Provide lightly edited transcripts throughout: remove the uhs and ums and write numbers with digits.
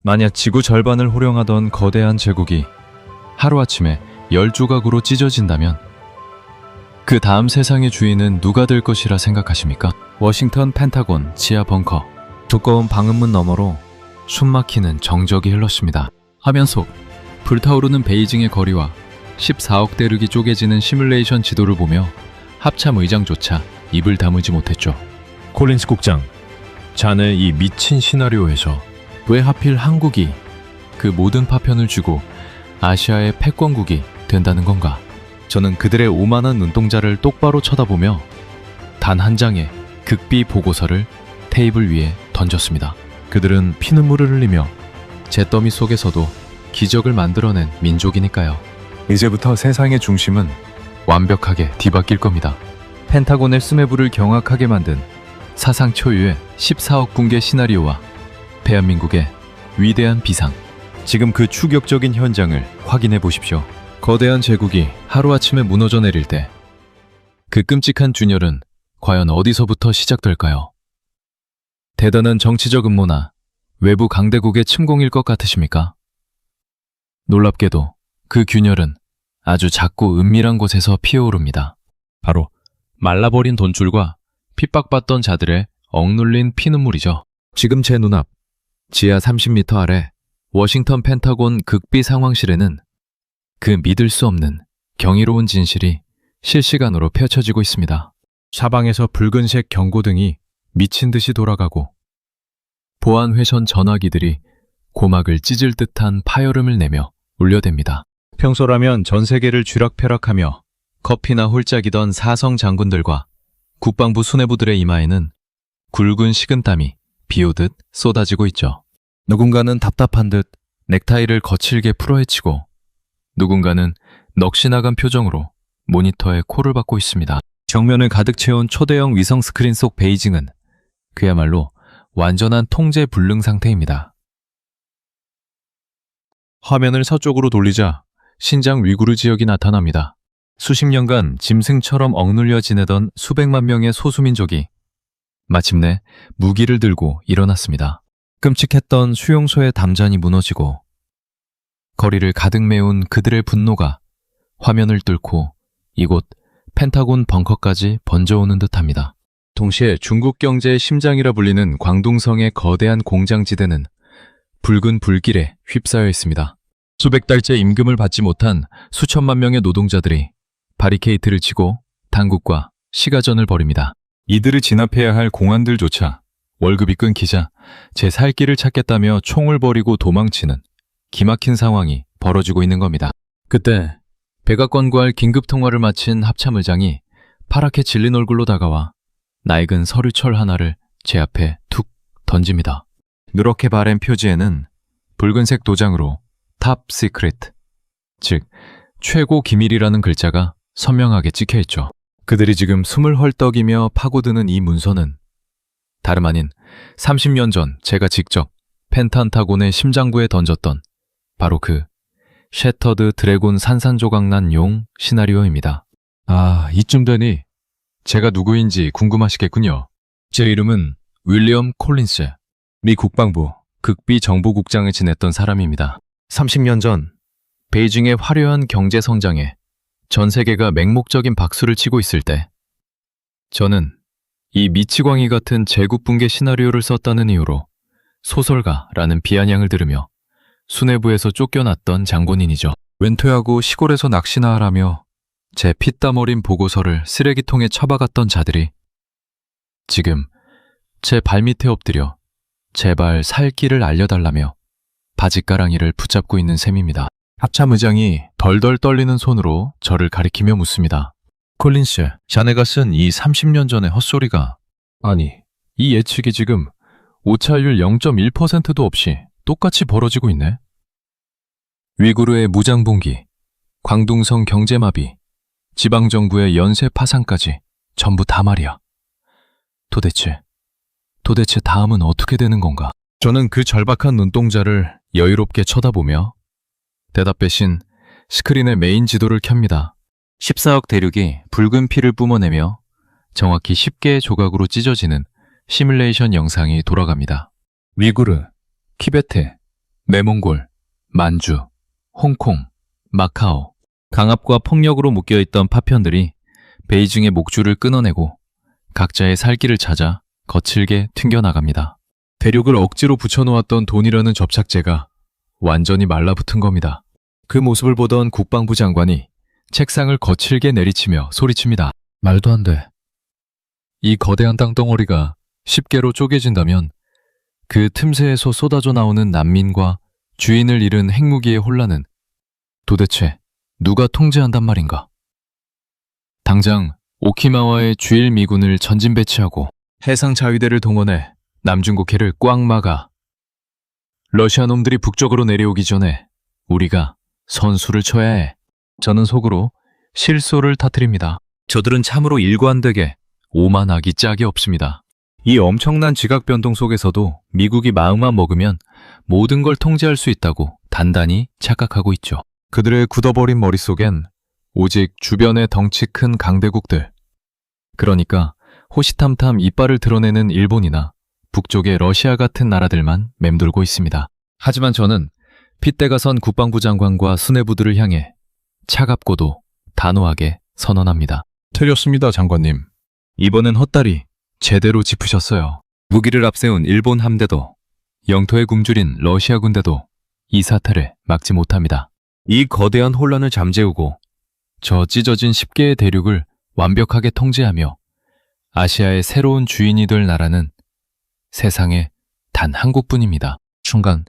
만약 지구 절반을 호령하던 거대한 제국이 하루아침에 10조각으로 찢어진다면 그 다음 세상의 주인은 누가 될 것이라 생각하십니까? 워싱턴 펜타곤 지하 벙커. 두꺼운 방음문 너머로 숨막히는 정적이 흘렀습니다. 화면 속 불타오르는 베이징의 거리와 14억 대륙이 쪼개지는 시뮬레이션 지도를 보며 합참 의장조차 입을 다물지 못했죠. 콜린스 국장, 자네 이 미친 시나리오에서 왜 하필 한국이 그 모든 파편을 쥐고 아시아의 패권국이 된다는 건가? 저는 그들의 오만한 눈동자를 똑바로 쳐다보며 단 한 장의 극비 보고서를 테이블 위에 던졌습니다. 그들은 피눈물을 흘리며 잿더미 속에서도 기적을 만들어낸 민족이니까요. 이제부터 세상의 중심은 완벽하게 뒤바뀔 겁니다. 펜타곤의 수뇌부를 경악하게 만든 사상 초유의 14억 붕괴 시나리오와 대한민국의 위대한 비상. 지금 그 충격적인 현장을 확인해 보십시오. 거대한 제국이 하루아침에 무너져 내릴 때 그 끔찍한 준열은 과연 어디서부터 시작될까요? 대단한 정치적 음모나 외부 강대국의 침공일 것 같으십니까? 놀랍게도 그 균열은 아주 작고 은밀한 곳에서 피어오릅니다. 바로 말라버린 돈줄과 핍박받던 자들의 억눌린 피눈물이죠. 지금 제 눈앞 지하 30m 아래 워싱턴 펜타곤 극비 상황실에는 그 믿을 수 없는 경이로운 진실이 실시간으로 펼쳐지고 있습니다. 사방에서 붉은색 경고등이 미친 듯이 돌아가고 보안회선 전화기들이 고막을 찢을 듯한 파열음을 내며 울려댑니다. 평소라면 전 세계를 쥐락펴락하며 커피나 홀짝이던 사성 장군들과 국방부 수뇌부들의 이마에는 굵은 식은땀이 비오듯 쏟아지고 있죠. 누군가는 답답한 듯 넥타이를 거칠게 풀어헤치고 누군가는 넋이 나간 표정으로 모니터에 코를 박고 있습니다. 정면을 가득 채운 초대형 위성 스크린 속 베이징은 그야말로 완전한 통제 불능 상태입니다. 화면을 서쪽으로 돌리자 신장 위구르 지역이 나타납니다. 수십 년간 짐승처럼 억눌려 지내던 수백만 명의 소수민족이 마침내 무기를 들고 일어났습니다. 끔찍했던 수용소의 담장이 무너지고 거리를 가득 메운 그들의 분노가 화면을 뚫고 이곳 펜타곤 벙커까지 번져오는 듯합니다. 동시에 중국 경제의 심장이라 불리는 광둥성의 거대한 공장지대는 붉은 불길에 휩싸여 있습니다. 수백 달째 임금을 받지 못한 수천만 명의 노동자들이 바리케이트를 치고 당국과 시가전을 벌입니다. 이들을 진압해야 할 공안들조차 월급이 끊기자 제 살 길을 찾겠다며 총을 버리고 도망치는 기막힌 상황이 벌어지고 있는 겁니다. 그때 백악관과의 긴급 통화를 마친 합참의장이 파랗게 질린 얼굴로 다가와 낡은 서류철 하나를 제 앞에 툭 던집니다. 누렇게 바랜 표지에는 붉은색 도장으로 탑 시크릿, 즉 최고 기밀이라는 글자가 선명하게 찍혀있죠. 그들이 지금 숨을 헐떡이며 파고드는 이 문서는 다름 아닌 30년 전 제가 직접 펜탄타곤의 심장부에 던졌던 바로 그 셔터드 드래곤 산산조각난 용 시나리오입니다. 아, 이쯤 되니 제가 누구인지 궁금하시겠군요. 제 이름은 윌리엄 콜린스, 미 국방부 극비 정보국장을 지냈던 사람입니다. 30년 전 베이징의 화려한 경제 성장에 전 세계가 맹목적인 박수를 치고 있을 때 저는 이 미치광이 같은 제국 붕괴 시나리오를 썼다는 이유로 소설가라는 비아냥을 들으며 수뇌부에서 쫓겨났던 장본인이죠. 웬토하고 시골에서 낚시나 하라며 제 피땀 어린 보고서를 쓰레기통에 처박았던 자들이 지금 제 발밑에 엎드려 제발 살 길을 알려달라며 바짓가랑이를 붙잡고 있는 셈입니다. 합참의장이 덜덜 떨리는 손으로 저를 가리키며 묻습니다. 콜린스, 자네가 쓴 이 30년 전의 헛소리가, 아니, 이 예측이 지금 오차율 0.1%도 없이 똑같이 벌어지고 있네. 위구르의 무장봉기, 광둥성 경제마비, 지방정부의 연쇄 파산까지 전부 다 말이야. 도대체 다음은 어떻게 되는 건가? 저는 그 절박한 눈동자를 여유롭게 쳐다보며 대답배신 스크린의 메인 지도를 켭니다. 14억 대륙이 붉은 피를 뿜어내며 정확히 10개의 조각으로 찢어지는 시뮬레이션 영상이 돌아갑니다. 위구르, 키베테, 내몽골, 만주, 홍콩, 마카오, 강압과 폭력으로 묶여있던 파편들이 베이징의 목줄을 끊어내고 각자의 살 길을 찾아 거칠게 튕겨나갑니다. 대륙을 억지로 붙여놓았던 돈이라는 접착제가 완전히 말라붙은 겁니다. 그 모습을 보던 국방부 장관이 책상을 거칠게 내리치며 소리칩니다. 말도 안 돼. 이 거대한 땅덩어리가 10개로 쪼개진다면 그 틈새에서 쏟아져 나오는 난민과 주인을 잃은 핵무기의 혼란은 도대체 누가 통제한단 말인가? 당장 오키나와의 주일 미군을 전진 배치하고 해상 자위대를 동원해 남중국해를 꽉 막아 러시아 놈들이 북쪽으로 내려오기 전에 우리가 선수를 쳐야 해. 저는 속으로 실소를 터뜨립니다. 저들은 참으로 일관되게 오만하기 짝이 없습니다. 이 엄청난 지각 변동 속에서도 미국이 마음만 먹으면 모든 걸 통제할 수 있다고 단단히 착각하고 있죠. 그들의 굳어버린 머릿속엔 오직 주변의 덩치 큰 강대국들, 그러니까 호시탐탐 이빨을 드러내는 일본이나 북쪽의 러시아 같은 나라들만 맴돌고 있습니다. 하지만 저는 핏대가 선 국방부 장관과 수뇌부들을 향해 차갑고도 단호하게 선언합니다. 틀렸습니다, 장관님. 이번엔 헛다리 제대로 짚으셨어요. 무기를 앞세운 일본 함대도 영토에 굶주린 러시아 군대도 이 사태를 막지 못합니다. 이 거대한 혼란을 잠재우고 저 찢어진 10개의 대륙을 완벽하게 통제하며 아시아의 새로운 주인이 될 나라는 세상에 단 한 곳뿐입니다. 순간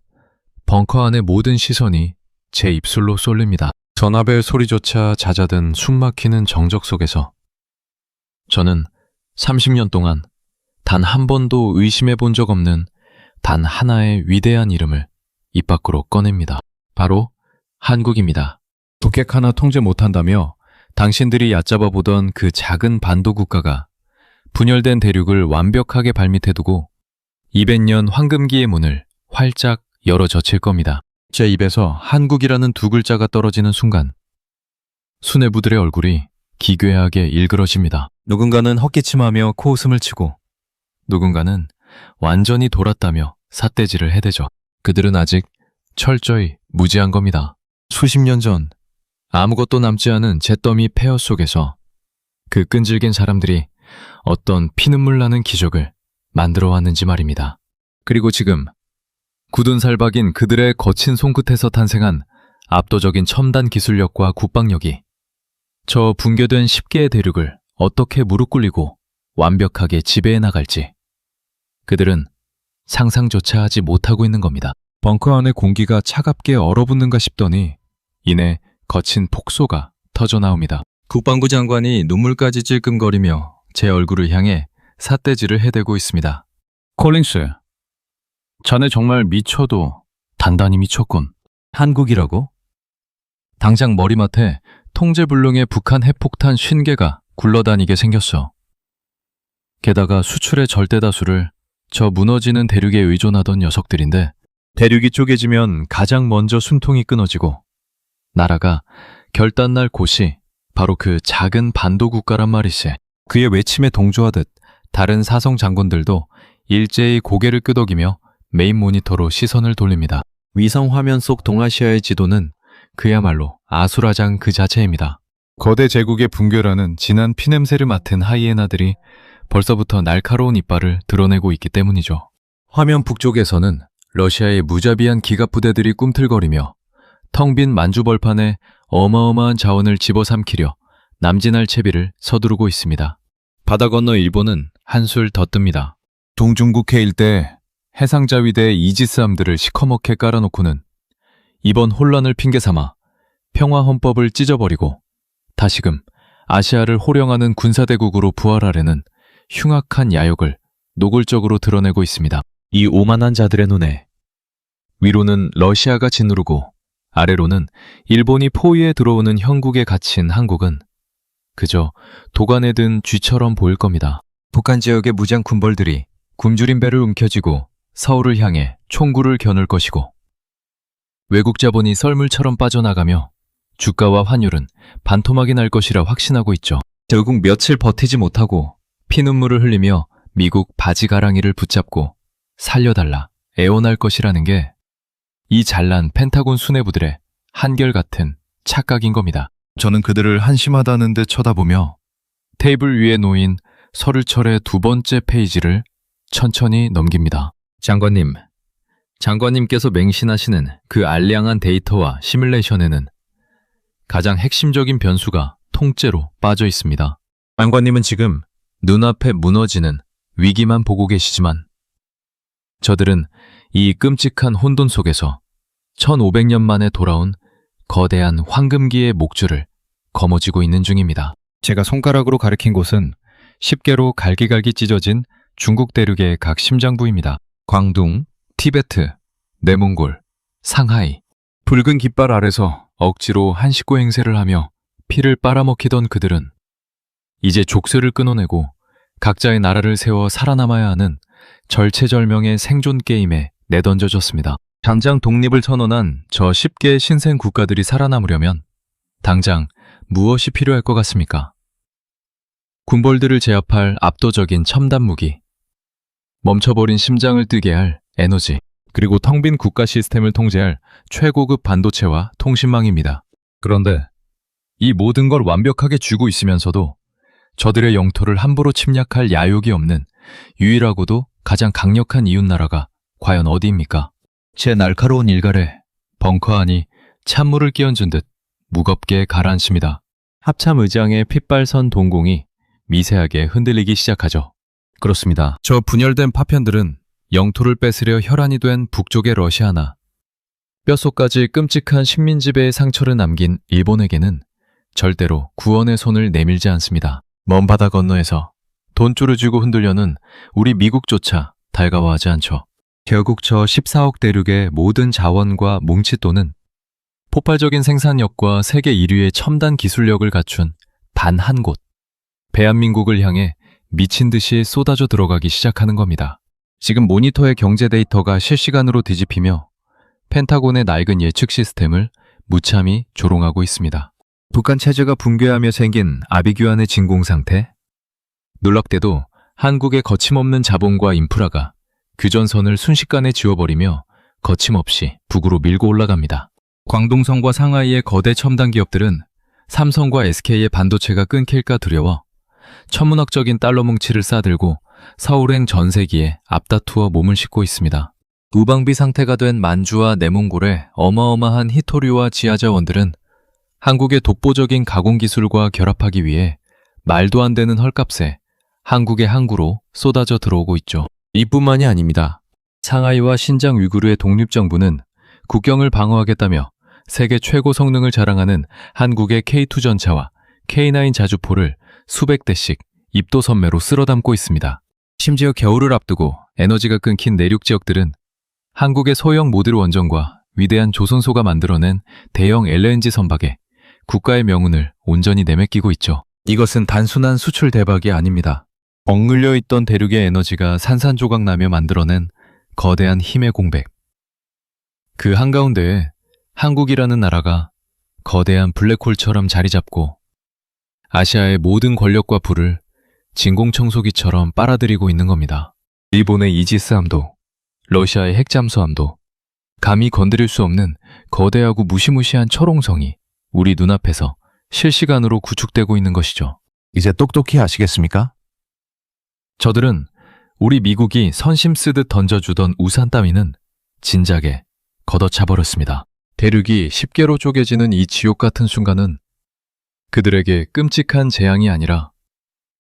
벙커 안의 모든 시선이 제 입술로 쏠립니다. 전화벨 소리조차 잦아든 숨막히는 정적 속에서 저는 30년 동안 단 한 번도 의심해 본 적 없는 단 하나의 위대한 이름을 입 밖으로 꺼냅니다. 바로 한국입니다. 북핵 하나 통제 못한다며 당신들이 얕잡아 보던 그 작은 반도 국가가 분열된 대륙을 완벽하게 발밑에 두고 200년 황금기의 문을 활짝 열어 젖힐 겁니다. 제 입에서 한국이라는 두 글자가 떨어지는 순간 수뇌부들의 얼굴이 기괴하게 일그러집니다. 누군가는 헛기침하며 코웃음을 치고 누군가는 완전히 돌았다며 삿대질을 해대죠. 그들은 아직 철저히 무지한 겁니다. 수십 년 전 아무것도 남지 않은 잿더미 폐허 속에서 그 끈질긴 사람들이 어떤 피눈물 나는 기적을 만들어 왔는지 말입니다. 그리고 지금 굳은 살박인 그들의 거친 손끝에서 탄생한 압도적인 첨단 기술력과 국방력이 저 붕괴된 10개의 대륙을 어떻게 무릎 꿇리고 완벽하게 지배해 나갈지 그들은 상상조차 하지 못하고 있는 겁니다. 벙커 안의 공기가 차갑게 얼어붙는가 싶더니 이내 거친 폭소가 터져나옵니다. 국방부 장관이 눈물까지 찔끔거리며 제 얼굴을 향해 삿대질을 해대고 있습니다. 콜링스, 자네 정말 미쳐도 단단히 미쳤군. 한국이라고? 당장 머리맡에 통제불능의 북한 핵폭탄 50개가 굴러다니게 생겼어. 게다가 수출의 절대 다수를 저 무너지는 대륙에 의존하던 녀석들인데 대륙이 쪼개지면 가장 먼저 숨통이 끊어지고 나라가 결단날 곳이 바로 그 작은 반도 국가란 말이지. 그의 외침에 동조하듯 다른 사성 장군들도 일제히 고개를 끄덕이며 메인 모니터로 시선을 돌립니다. 위성 화면 속 동아시아의 지도는 그야말로 아수라장 그 자체입니다. 거대 제국의 붕괴라는 진한 피냄새를 맡은 하이에나들이 벌써부터 날카로운 이빨을 드러내고 있기 때문이죠. 화면 북쪽에서는 러시아의 무자비한 기갑부대들이 꿈틀거리며 텅 빈 만주벌판에 어마어마한 자원을 집어삼키려 남진할 채비를 서두르고 있습니다. 바다 건너 일본은 한술 더 뜹니다. 동중국해 일대 해상자위대 이지스함들을 시커멓게 깔아놓고는 이번 혼란을 핑계삼아 평화헌법을 찢어버리고 다시금 아시아를 호령하는 군사대국으로 부활하려는 흉악한 야욕을 노골적으로 드러내고 있습니다. 이 오만한 자들의 눈에 위로는 러시아가 짓누르고 아래로는 일본이 포위에 들어오는 형국에 갇힌 한국은 그저 도관에 든 쥐처럼 보일 겁니다. 북한 지역의 무장 군벌들이 굶주린 배를 움켜쥐고 서울을 향해 총구를 겨눌 것이고 외국 자본이 썰물처럼 빠져나가며 주가와 환율은 반토막이 날 것이라 확신하고 있죠. 결국 며칠 버티지 못하고 피눈물을 흘리며 미국 바지가랑이를 붙잡고 살려달라 애원할 것이라는 게 이 잘난 펜타곤 수뇌부들의 한결같은 착각인 겁니다. 저는 그들을 한심하다는 듯 쳐다보며 테이블 위에 놓인 서류철의 두 번째 페이지를 천천히 넘깁니다. 장관님, 장관님께서 맹신하시는 그 알량한 데이터와 시뮬레이션에는 가장 핵심적인 변수가 통째로 빠져 있습니다. 장관님은 지금 눈앞에 무너지는 위기만 보고 계시지만 저들은 이 끔찍한 혼돈 속에서 1500년 만에 돌아온 거대한 황금기의 목줄을 거머쥐고 있는 중입니다. 제가 손가락으로 가리킨 곳은 10개로 갈기갈기 찢어진 중국 대륙의 각 심장부입니다. 광둥, 티베트, 내몽골, 상하이. 붉은 깃발 아래서 억지로 한식고 행세를 하며 피를 빨아먹히던 그들은 이제 족쇄를 끊어내고 각자의 나라를 세워 살아남아야 하는 절체절명의 생존 게임에 내던져졌습니다. 당장 독립을 선언한 저 10개의 신생 국가들이 살아남으려면 당장 무엇이 필요할 것 같습니까? 군벌들을 제압할 압도적인 첨단 무기, 멈춰버린 심장을 뜨게 할 에너지, 그리고 텅 빈 국가 시스템을 통제할 최고급 반도체와 통신망입니다. 그런데 이 모든 걸 완벽하게 쥐고 있으면서도 저들의 영토를 함부로 침략할 야욕이 없는 유일하고도 가장 강력한 이웃나라가 과연 어디입니까? 제 날카로운 일갈에 벙커 안이 찬물을 끼얹은 듯 무겁게 가라앉습니다. 합참 의장의 핏발선 동공이 미세하게 흔들리기 시작하죠. 그렇습니다. 저 분열된 파편들은 영토를 뺏으려 혈안이 된 북쪽의 러시아나 뼛속까지 끔찍한 식민지배의 상처를 남긴 일본에게는 절대로 구원의 손을 내밀지 않습니다. 먼 바다 건너에서 돈줄을 쥐고 흔들려는 우리 미국조차 달가워하지 않죠. 결국 저 14억 대륙의 모든 자원과 뭉칫돈은 폭발적인 생산력과 세계 1위의 첨단 기술력을 갖춘 단 한 곳, 대한민국을 향해 미친 듯이 쏟아져 들어가기 시작하는 겁니다. 지금 모니터의 경제 데이터가 실시간으로 뒤집히며 펜타곤의 낡은 예측 시스템을 무참히 조롱하고 있습니다. 북한 체제가 붕괴하며 생긴 아비규환의 진공 상태. 놀랍게도 한국의 거침없는 자본과 인프라가 규전선을 순식간에 지워버리며 거침없이 북으로 밀고 올라갑니다. 광동성과 상하이의 거대 첨단 기업들은 삼성과 SK의 반도체가 끊길까 두려워 천문학적인 달러 뭉치를 싸들고 서울행 전세기에 앞다투어 몸을 싣고 있습니다. 무방비 상태가 된 만주와 내몽골의 어마어마한 히토류와 지하자원들은 한국의 독보적인 가공기술과 결합하기 위해 말도 안 되는 헐값에 한국의 항구로 쏟아져 들어오고 있죠. 이뿐만이 아닙니다. 상하이와 신장 위구르의 독립정부는 국경을 방어하겠다며 세계 최고 성능을 자랑하는 한국의 K2 전차와 K9 자주포를 수백 대씩 입도선매로 쓸어담고 있습니다. 심지어 겨울을 앞두고 에너지가 끊긴 내륙 지역들은 한국의 소형 모듈 원전과 위대한 조선소가 만들어낸 대형 LNG 선박에 국가의 명운을 온전히 내맡기고 있죠. 이것은 단순한 수출 대박이 아닙니다. 억눌려 있던 대륙의 에너지가 산산조각 나며 만들어낸 거대한 힘의 공백. 그 한가운데에 한국이라는 나라가 거대한 블랙홀처럼 자리 잡고 아시아의 모든 권력과 부를 진공청소기처럼 빨아들이고 있는 겁니다. 일본의 이지스함도, 러시아의 핵잠수함도, 감히 건드릴 수 없는 거대하고 무시무시한 철옹성이 우리 눈앞에서 실시간으로 구축되고 있는 것이죠. 이제 똑똑히 아시겠습니까? 저들은 우리 미국이 선심 쓰듯 던져주던 우산 따위는 진작에 걷어차버렸습니다. 대륙이 10개로 쪼개지는 이 지옥 같은 순간은 그들에게 끔찍한 재앙이 아니라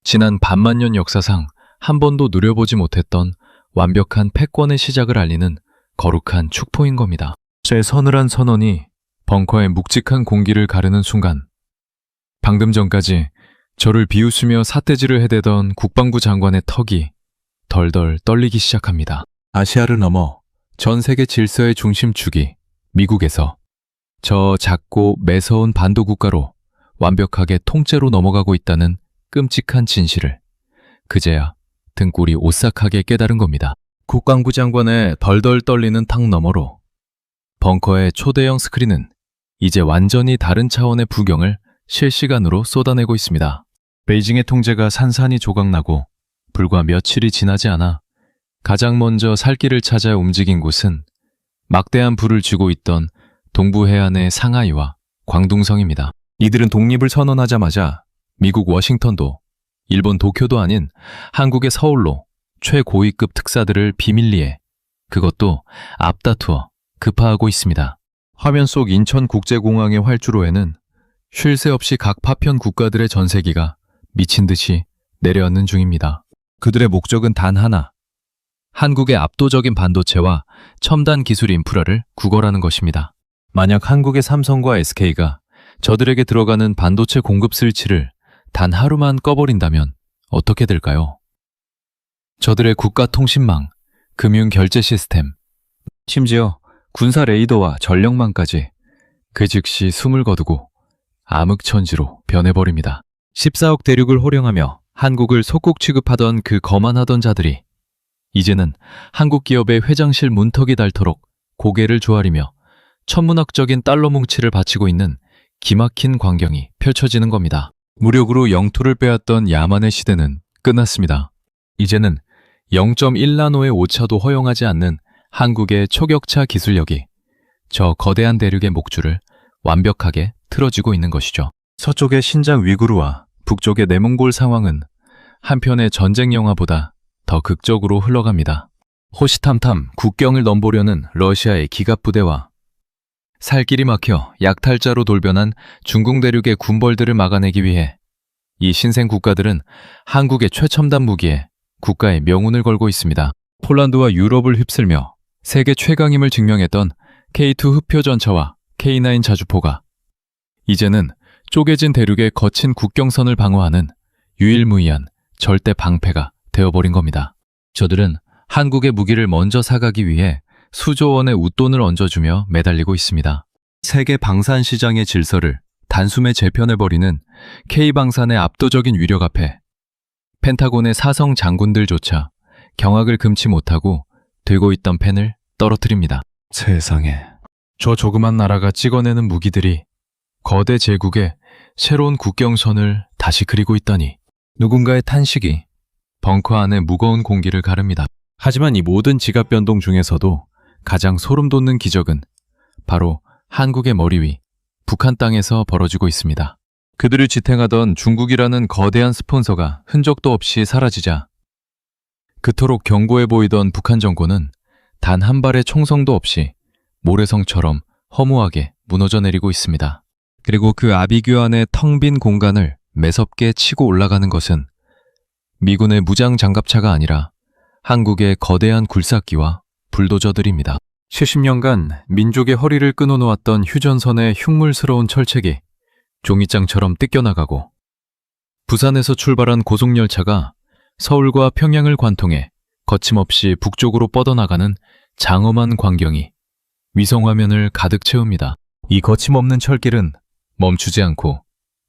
지난 반만년 역사상 한 번도 누려보지 못했던 완벽한 패권의 시작을 알리는 거룩한 축포인 겁니다. 제 서늘한 선언이 벙커의 묵직한 공기를 가르는 순간, 방금 전까지 저를 비웃으며 삿대질을 해대던 국방부 장관의 턱이 덜덜 떨리기 시작합니다. 아시아를 넘어 전 세계 질서의 중심축이 미국에서 저 작고 매서운 반도 국가로 완벽하게 통째로 넘어가고 있다는 끔찍한 진실을 그제야 등골이 오싹하게 깨달은 겁니다. 국방부 장관의 덜덜 떨리는 턱 너머로 벙커의 초대형 스크린은 이제 완전히 다른 차원의 부경을 실시간으로 쏟아내고 있습니다. 베이징의 통제가 산산이 조각나고 불과 며칠이 지나지 않아 가장 먼저 살 길을 찾아 움직인 곳은 막대한 부를 쥐고 있던 동부 해안의 상하이와 광둥성입니다. 이들은 독립을 선언하자마자 미국 워싱턴도 일본 도쿄도 아닌 한국의 서울로 최고위급 특사들을 비밀리에, 그것도 앞다투어 급파하고 있습니다. 화면 속 인천국제공항의 활주로에는 쉴 새 없이 각 파편 국가들의 전세기가 미친 듯이 내려앉는 중입니다. 그들의 목적은 단 하나, 한국의 압도적인 반도체와 첨단 기술 인프라를 구걸하는 것입니다. 만약 한국의 삼성과 SK가 저들에게 들어가는 반도체 공급 스위치를 단 하루만 꺼버린다면 어떻게 될까요? 저들의 국가 통신망, 금융 결제 시스템, 심지어 군사 레이더와 전력망까지 그 즉시 숨을 거두고 암흑천지로 변해버립니다. 14억 대륙을 호령하며 한국을 속국 취급하던 그 거만하던 자들이 이제는 한국 기업의 회장실 문턱이 닳도록 고개를 조아리며 천문학적인 달러 뭉치를 바치고 있는 기막힌 광경이 펼쳐지는 겁니다. 무력으로 영토를 빼앗던 야만의 시대는 끝났습니다. 이제는 0.1나노의 오차도 허용하지 않는 한국의 초격차 기술력이 저 거대한 대륙의 목줄을 완벽하게 틀어지고 있는 것이죠. 서쪽의 신장 위구르와 북쪽의 내몽골 상황은 한편의 전쟁 영화보다 더 극적으로 흘러갑니다. 호시탐탐 국경을 넘보려는 러시아의 기갑부대와 살 길이 막혀 약탈자로 돌변한 중국 대륙의 군벌들을 막아내기 위해 이 신생 국가들은 한국의 최첨단 무기에 국가의 명운을 걸고 있습니다. 폴란드와 유럽을 휩쓸며 세계 최강임을 증명했던 K2 흡표 전차와 K9 자주포가 이제는 쪼개진 대륙의 거친 국경선을 방어하는 유일무이한 절대 방패가 되어버린 겁니다. 저들은 한국의 무기를 먼저 사가기 위해 수조 원의 웃돈을 얹어주며 매달리고 있습니다. 세계 방산 시장의 질서를 단숨에 재편해버리는 K방산의 압도적인 위력 앞에 펜타곤의 사성 장군들조차 경악을 금치 못하고 들고 있던 펜을 떨어뜨립니다. 세상에, 저 조그만 나라가 찍어내는 무기들이 거대 제국의 새로운 국경선을 다시 그리고 있다니. 누군가의 탄식이 벙커 안의 무거운 공기를 가릅니다. 하지만 이 모든 지갑 변동 중에서도 가장 소름 돋는 기적은 바로 한국의 머리 위 북한 땅에서 벌어지고 있습니다. 그들을 지탱하던 중국이라는 거대한 스폰서가 흔적도 없이 사라지자 그토록 견고해 보이던 북한 정권은 단 한 발의 총성도 없이 모래성처럼 허무하게 무너져 내리고 있습니다. 그리고 그 아비규 안의 텅 빈 공간을 매섭게 치고 올라가는 것은 미군의 무장 장갑차가 아니라 한국의 거대한 굴삭기와 불도저들입니다. 70년간 민족의 허리를 끊어놓았던 휴전선의 흉물스러운 철책이 종이장처럼 뜯겨나가고 부산에서 출발한 고속열차가 서울과 평양을 관통해 거침없이 북쪽으로 뻗어나가는 장엄한 광경이 위성화면을 가득 채웁니다. 이 거침없는 철길은 멈추지 않고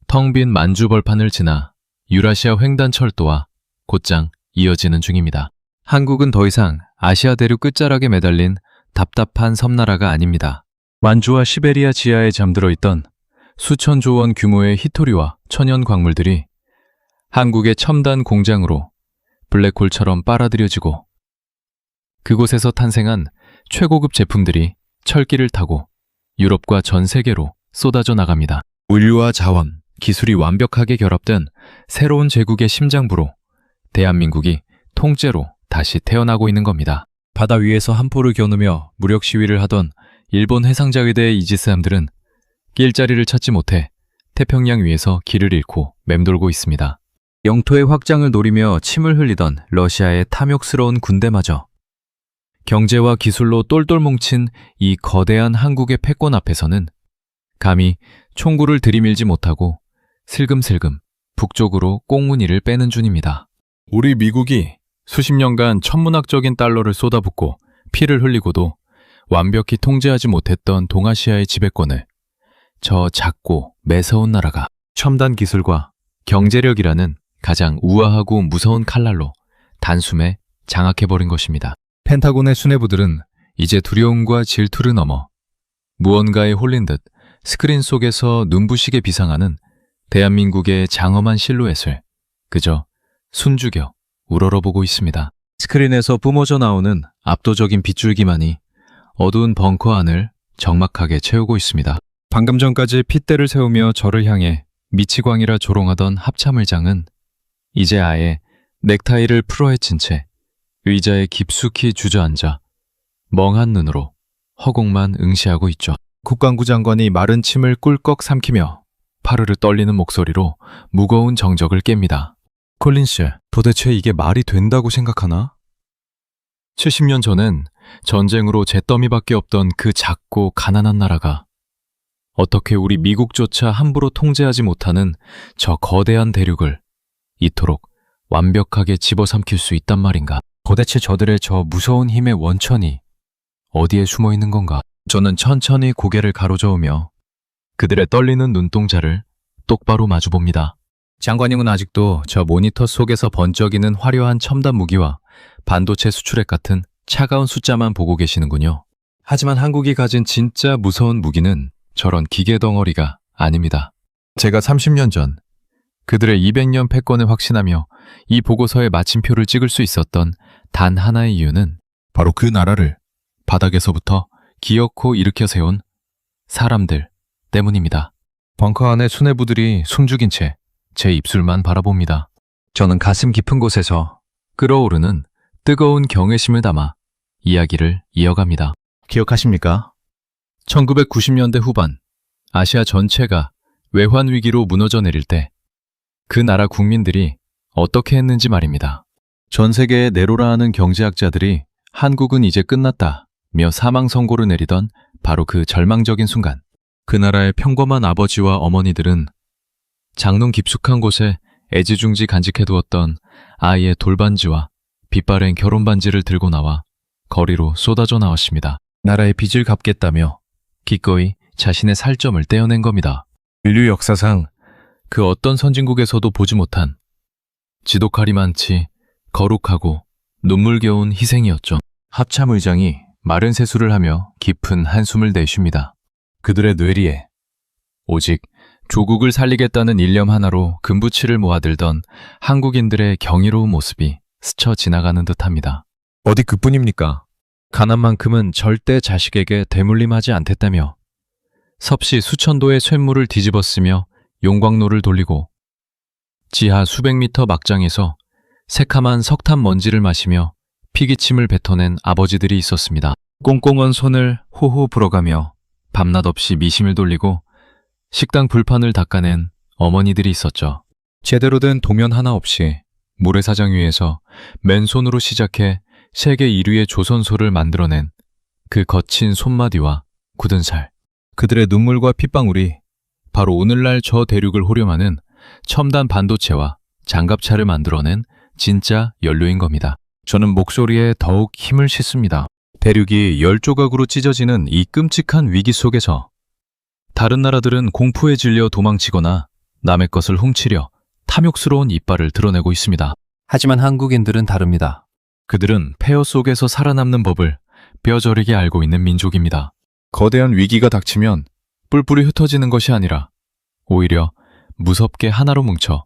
텅 빈 만주벌판을 지나 유라시아 횡단철도와 곧장 이어지는 중입니다. 한국은 더 이상 아시아 대륙 끝자락에 매달린 답답한 섬나라가 아닙니다. 만주와 시베리아 지하에 잠들어 있던 수천조 원 규모의 희토리와 천연 광물들이 한국의 첨단 공장으로 블랙홀처럼 빨아들여지고 그곳에서 탄생한 최고급 제품들이 철길을 타고 유럽과 전 세계로 쏟아져 나갑니다. 물류와 자원, 기술이 완벽하게 결합된 새로운 제국의 심장부로 대한민국이 통째로 다시 태어나고 있는 겁니다. 바다 위에서 한포를 겨누며 무력 시위를 하던 일본 해상자위대의 이지스함들은 길자리를 찾지 못해 태평양 위에서 길을 잃고 맴돌고 있습니다. 영토의 확장을 노리며 침을 흘리던 러시아의 탐욕스러운 군대마저 경제와 기술로 똘똘 뭉친 이 거대한 한국의 패권 앞에서는 감히 총구를 들이밀지 못하고 슬금슬금 북쪽으로 꽁무니를 빼는 중입니다. 우리 미국이 수십 년간 천문학적인 달러를 쏟아붓고 피를 흘리고도 완벽히 통제하지 못했던 동아시아의 지배권을 저 작고 매서운 나라가 첨단 기술과 경제력이라는 가장 우아하고 무서운 칼날로 단숨에 장악해버린 것입니다. 펜타곤의 수뇌부들은 이제 두려움과 질투를 넘어 무언가에 홀린 듯 스크린 속에서 눈부시게 비상하는 대한민국의 장엄한 실루엣을 그저 숨죽여 우러러보고 있습니다. 스크린에서 뿜어져 나오는 압도적인 빗줄기만이 어두운 벙커 안을 적막하게 채우고 있습니다. 방금 전까지 핏대를 세우며 저를 향해 미치광이라 조롱하던 합참의장은 이제 아예 넥타이를 풀어헤친 채 의자에 깊숙이 주저앉아 멍한 눈으로 허공만 응시하고 있죠. 국방부 장관이 마른 침을 꿀꺽 삼키며 파르르 떨리는 목소리로 무거운 정적을 깹니다. 콜린 씨, 도대체 이게 말이 된다고 생각하나? 70년 전엔 전쟁으로 잿더미밖에 없던 그 작고 가난한 나라가 어떻게 우리 미국조차 함부로 통제하지 못하는 저 거대한 대륙을 이토록 완벽하게 집어삼킬 수 있단 말인가? 도대체 저들의 저 무서운 힘의 원천이 어디에 숨어 있는 건가? 저는 천천히 고개를 가로저으며 그들의 떨리는 눈동자를 똑바로 마주봅니다. 장관님은 아직도 저 모니터 속에서 번쩍이는 화려한 첨단 무기와 반도체 수출액 같은 차가운 숫자만 보고 계시는군요. 하지만 한국이 가진 진짜 무서운 무기는 저런 기계 덩어리가 아닙니다. 제가 30년 전 그들의 200년 패권을 확신하며 이 보고서에 마침표를 찍을 수 있었던 단 하나의 이유는 바로 그 나라를 바닥에서부터 기어코 일으켜 세운 사람들 때문입니다. 벙커 안의 수뇌부들이 숨죽인 채 제 입술만 바라봅니다. 저는 가슴 깊은 곳에서 끓어오르는 뜨거운 경외심을 담아 이야기를 이어갑니다. 기억하십니까? 1990년대 후반 아시아 전체가 외환 위기로 무너져 내릴 때 그 나라 국민들이 어떻게 했는지 말입니다. 전 세계의 네로라 하는 경제학자들이 한국은 이제 끝났다며 사망 선고를 내리던 바로 그 절망적인 순간, 그 나라의 평범한 아버지와 어머니들은 장롱 깊숙한 곳에 애지중지 간직해두었던 아이의 돌반지와 빛바랜 결혼반지를 들고 나와 거리로 쏟아져 나왔습니다. 나라의 빚을 갚겠다며 기꺼이 자신의 살점을 떼어낸 겁니다. 인류 역사상 그 어떤 선진국에서도 보지 못한 지독하리만치 거룩하고 눈물겨운 희생이었죠. 합참의장이 마른 세수를 하며 깊은 한숨을 내쉽니다. 그들의 뇌리에 오직 조국을 살리겠다는 일념 하나로 금부치를 모아들던 한국인들의 경이로운 모습이 스쳐 지나가는 듯합니다. 어디 그뿐입니까? 가난만큼은 절대 자식에게 대물림하지 않겠다며 섭씨 수천도의 쇳물을 뒤집어쓰며 용광로를 돌리고 지하 수백 미터 막장에서 새카만 석탄 먼지를 마시며 피기침을 뱉어낸 아버지들이 있었습니다. 꽁꽁언 손을 호호 불어가며 밤낮 없이 미심을 돌리고 식당 불판을 닦아낸 어머니들이 있었죠. 제대로 된 도면 하나 없이 모래사장 위에서 맨손으로 시작해 세계 1위의 조선소를 만들어낸 그 거친 손마디와 굳은 살, 그들의 눈물과 핏방울이 바로 오늘날 저 대륙을 호령하는 첨단 반도체와 장갑차를 만들어낸 진짜 연료인 겁니다. 저는 목소리에 더욱 힘을 싣습니다. 대륙이 열 조각으로 찢어지는 이 끔찍한 위기 속에서 다른 나라들은 공포에 질려 도망치거나 남의 것을 훔치려 탐욕스러운 이빨을 드러내고 있습니다. 하지만 한국인들은 다릅니다. 그들은 폐허 속에서 살아남는 법을 뼈저리게 알고 있는 민족입니다. 거대한 위기가 닥치면 뿔뿔이 흩어지는 것이 아니라 오히려 무섭게 하나로 뭉쳐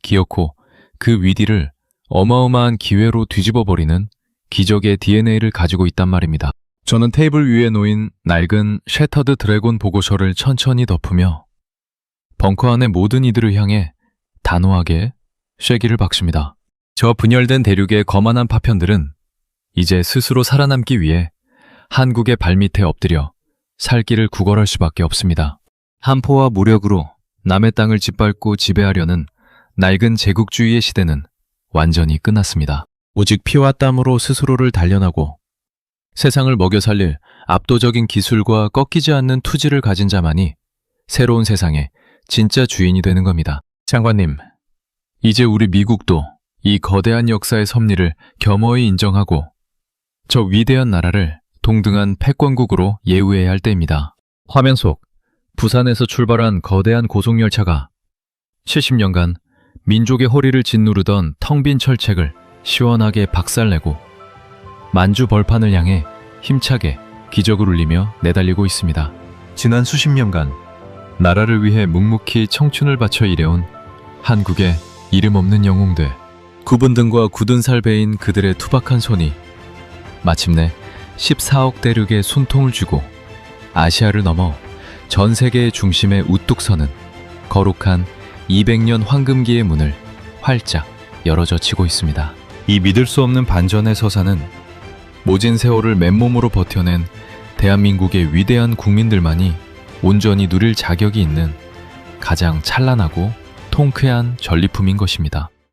기어코 그 위기를 어마어마한 기회로 뒤집어버리는 기적의 DNA를 가지고 있단 말입니다. 저는 테이블 위에 놓인 낡은 셔터드 드래곤 보고서를 천천히 덮으며 벙커 안의 모든 이들을 향해 단호하게 쐐기를 박습니다. 저 분열된 대륙의 거만한 파편들은 이제 스스로 살아남기 위해 한국의 발밑에 엎드려 살 길을 구걸할 수밖에 없습니다. 한포와 무력으로 남의 땅을 짓밟고 지배하려는 낡은 제국주의의 시대는 완전히 끝났습니다. 오직 피와 땀으로 스스로를 단련하고 세상을 먹여 살릴 압도적인 기술과 꺾이지 않는 투지를 가진 자만이 새로운 세상의 진짜 주인이 되는 겁니다. 장관님, 이제 우리 미국도 이 거대한 역사의 섭리를 겸허히 인정하고 저 위대한 나라를 동등한 패권국으로 예우해야 할 때입니다. 화면 속 부산에서 출발한 거대한 고속열차가 70년간 민족의 허리를 짓누르던 텅 빈 철책을 시원하게 박살내고 만주 벌판을 향해 힘차게 기적을 울리며 내달리고 있습니다. 지난 수십 년간 나라를 위해 묵묵히 청춘을 바쳐 일해온 한국의 이름 없는 영웅들, 굽은 등과 굳은 살 베인 그들의 투박한 손이 마침내 14억 대륙의 숨통을 쥐고 아시아를 넘어 전 세계의 중심에 우뚝 서는 거룩한 200년 황금기의 문을 활짝 열어젖히고 있습니다. 이 믿을 수 없는 반전의 서사는 모진 세월을 맨몸으로 버텨낸 대한민국의 위대한 국민들만이 온전히 누릴 자격이 있는 가장 찬란하고 통쾌한 전리품인 것입니다.